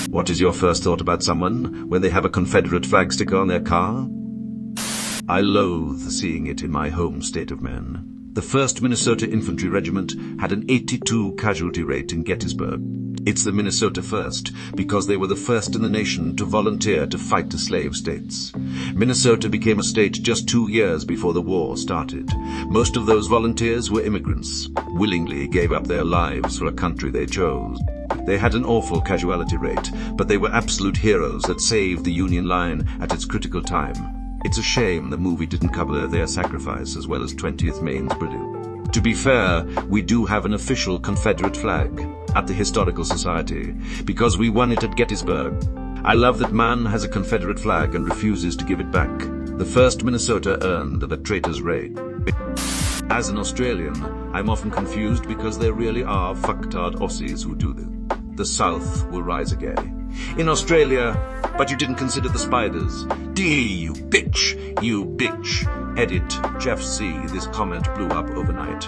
What is your first thought about someone when they have a Confederate flag sticker on their car? I loathe seeing it in my home state of Maine. The 1st Minnesota Infantry Regiment had an 82 casualty rate in Gettysburg. It's the Minnesota 1st because they were the first in the nation to volunteer to fight the slave states. Minnesota became a state just 2 years before the war started. Most of those volunteers were immigrants, willingly gave up their lives for a country they chose. They had an awful casualty rate, but they were absolute heroes that saved the Union line at its critical time. It's a shame the movie didn't cover their sacrifice as well as 20th Maine's brilliance. To be fair, we do have an official Confederate flag at the Historical Society, because we won it at Gettysburg. I love that man has a Confederate flag and refuses to give it back. The 1st Minnesota earned the traitor's raid. As an Australian, I'm often confused because there really are fucktard Aussies who do this. The South will rise again. In Australia, but you didn't consider the spiders. D, you bitch, you bitch. Edit, Jeff C. This comment blew up overnight.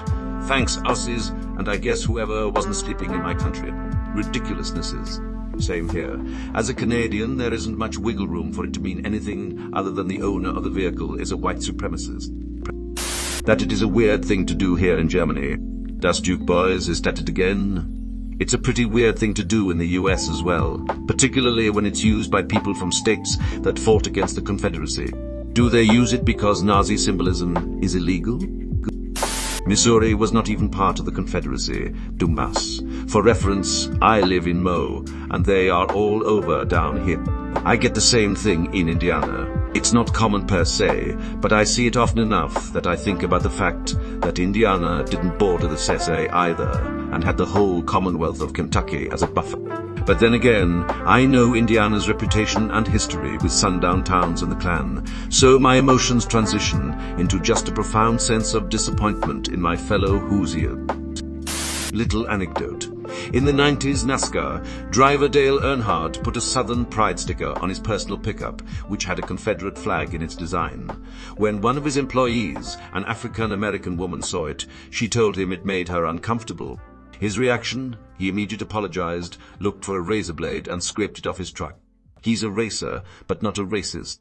Thanks, Aussies, and I guess whoever wasn't sleeping in my country. Ridiculousnesses. Same here. As a Canadian, there isn't much wiggle room for it to mean anything other than the owner of the vehicle is a white supremacist. That it is a weird thing to do here in Germany. Das Duke Boys, is that it again? It's a pretty weird thing to do in the US as well, particularly when it's used by people from states that fought against the Confederacy. Do they use it because Nazi symbolism is illegal? Missouri was not even part of the Confederacy, dumbass. For reference, I live in Mo, and they are all over down here. I get the same thing in Indiana. It's not common per se, but I see it often enough that I think about the fact that Indiana didn't border the CSA either, and had the whole Commonwealth of Kentucky as a buffer. But then again, I know Indiana's reputation and history with sundown towns and the Klan, so my emotions transition into just a profound sense of disappointment in my fellow Hoosier. Little anecdote. In the 90s NASCAR, driver Dale Earnhardt put a Southern Pride sticker on his personal pickup, which had a Confederate flag in its design. When one of his employees, an African-American woman, saw it, she told him it made her uncomfortable. His reaction? He immediately apologized, looked for a razor blade, and scraped it off his truck. He's a racer, but not a racist.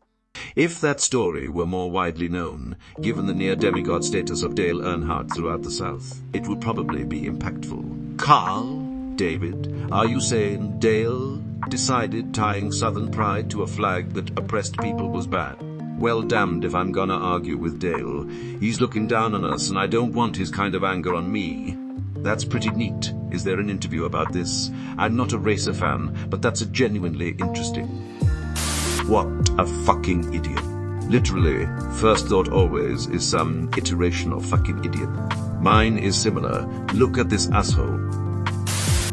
If that story were more widely known, given the near-demigod status of Dale Earnhardt throughout the South, it would probably be impactful. Carl? David? Are you saying Dale decided tying Southern pride to a flag that oppressed people was bad? Well, damned if I'm gonna argue with Dale. He's looking down on us, and I don't want his kind of anger on me. That's pretty neat. Is there an interview about this? I'm not a racer fan, but that's a genuinely interesting. What a fucking idiot. Literally, first thought always is some iteration of fucking idiot. Mine is similar. Look at this asshole.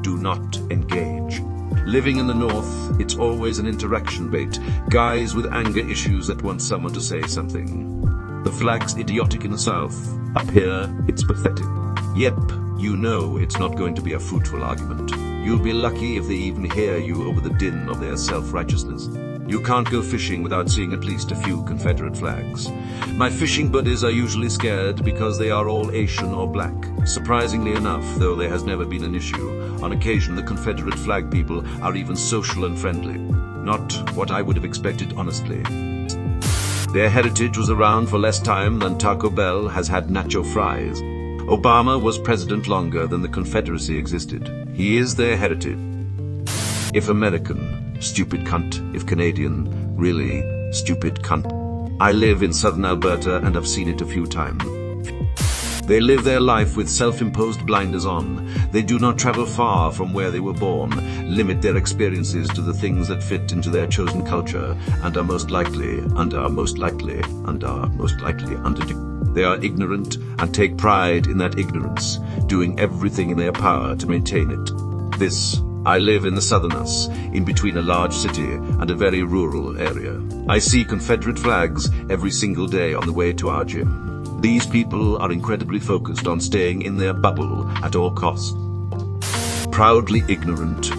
Do not engage. Living in the North, it's always an interaction bait. Guys with anger issues that want someone to say something. The flag's idiotic in the South. Up here, it's pathetic. Yep, you know it's not going to be a fruitful argument. You'll be lucky if they even hear you over the din of their self-righteousness. You can't go fishing without seeing at least a few Confederate flags. My fishing buddies are usually scared because they are all Asian or black. Surprisingly enough, though there has never been an issue, on occasion the Confederate flag people are even social and friendly. Not what I would have expected, honestly. Their heritage was around for less time than Taco Bell has had nacho fries. Obama was president longer than the Confederacy existed. He is their heritage. If American, stupid cunt. If Canadian, really stupid cunt. I live in southern Alberta and have seen it a few times. They live their life with self-imposed blinders on. They do not travel far from where they were born, limit their experiences to the things that fit into their chosen culture, and are most likely under. They are ignorant and take pride in that ignorance, doing everything in their power to maintain it. I live in the southerners, in between a large city and a very rural area. I see Confederate flags every single day on the way to our gym. These people are incredibly focused on staying in their bubble at all costs. Proudly ignorant.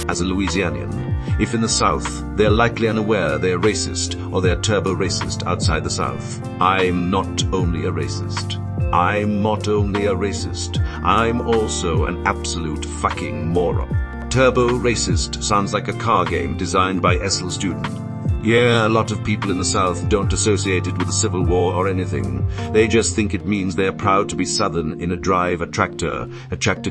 As a Louisianian, if in the South, they're likely unaware they're racist or they're turbo-racist outside the South. I'm not only a racist. I'm also an absolute fucking moron. Turbo Racist sounds like a car game designed by Essel Student. Yeah, a lot of people in the South don't associate it with the Civil War or anything. They just think it means they're proud to be Southern in a drive a tractor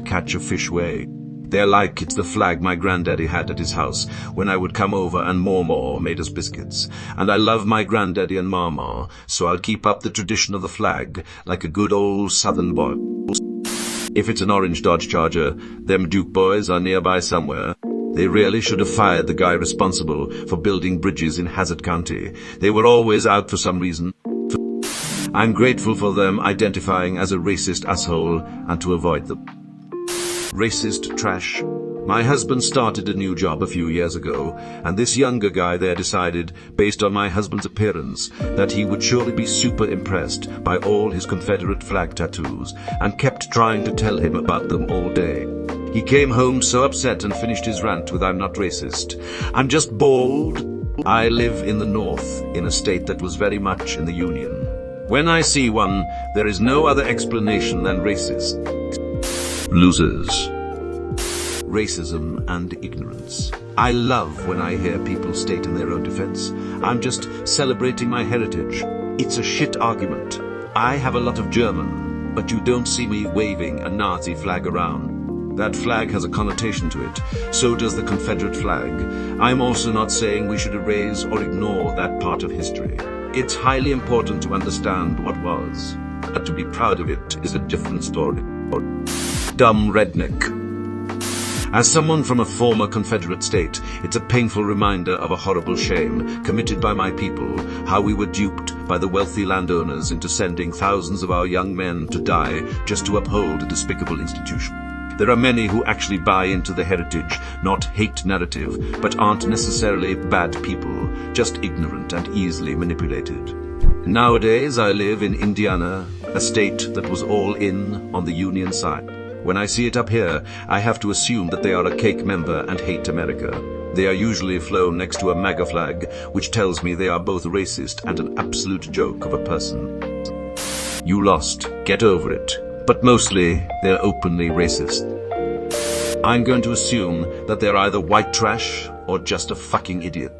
catch a fish way. They're like it's the flag my granddaddy had at his house when I would come over and Mama made us biscuits. And I love my granddaddy and Mama, so I'll keep up the tradition of the flag like a good old Southern boy. If it's an orange Dodge Charger, them Duke boys are nearby somewhere. They really should have fired the guy responsible for building bridges in Hazard County. They were always out for some reason. I'm grateful for them identifying as a racist asshole and to avoid them. Racist trash. My husband started a new job a few years ago, and this younger guy there decided, based on my husband's appearance, that he would surely be super impressed by all his Confederate flag tattoos, and kept trying to tell him about them all day. He came home so upset and finished his rant with "I'm not racist. I'm just bald." I live in the North, in a state that was very much in the Union. When I see one, there is no other explanation than racist. Losers. Racism and ignorance. I love when I hear people state in their own defense, "I'm just celebrating my heritage." It's a shit argument. I have a lot of German, but you don't see me waving a Nazi flag around. That flag has a connotation to it. So does the Confederate flag. I'm also not saying we should erase or ignore that part of history. It's highly important to understand what was, but to be proud of it is a different story. Dumb redneck. As someone from a former Confederate state, it's a painful reminder of a horrible shame committed by my people, how we were duped by the wealthy landowners into sending thousands of our young men to die just to uphold a despicable institution. There are many who actually buy into the heritage, not hate narrative, but aren't necessarily bad people, just ignorant and easily manipulated. Nowadays, I live in Indiana, a state that was all in on the Union side. When I see it up here, I have to assume that they are a cake member and hate America. They are usually flown next to a MAGA flag, which tells me they are both racist and an absolute joke of a person. You lost. Get over it. But mostly, they're openly racist. I'm going to assume that they're either white trash or just a fucking idiot.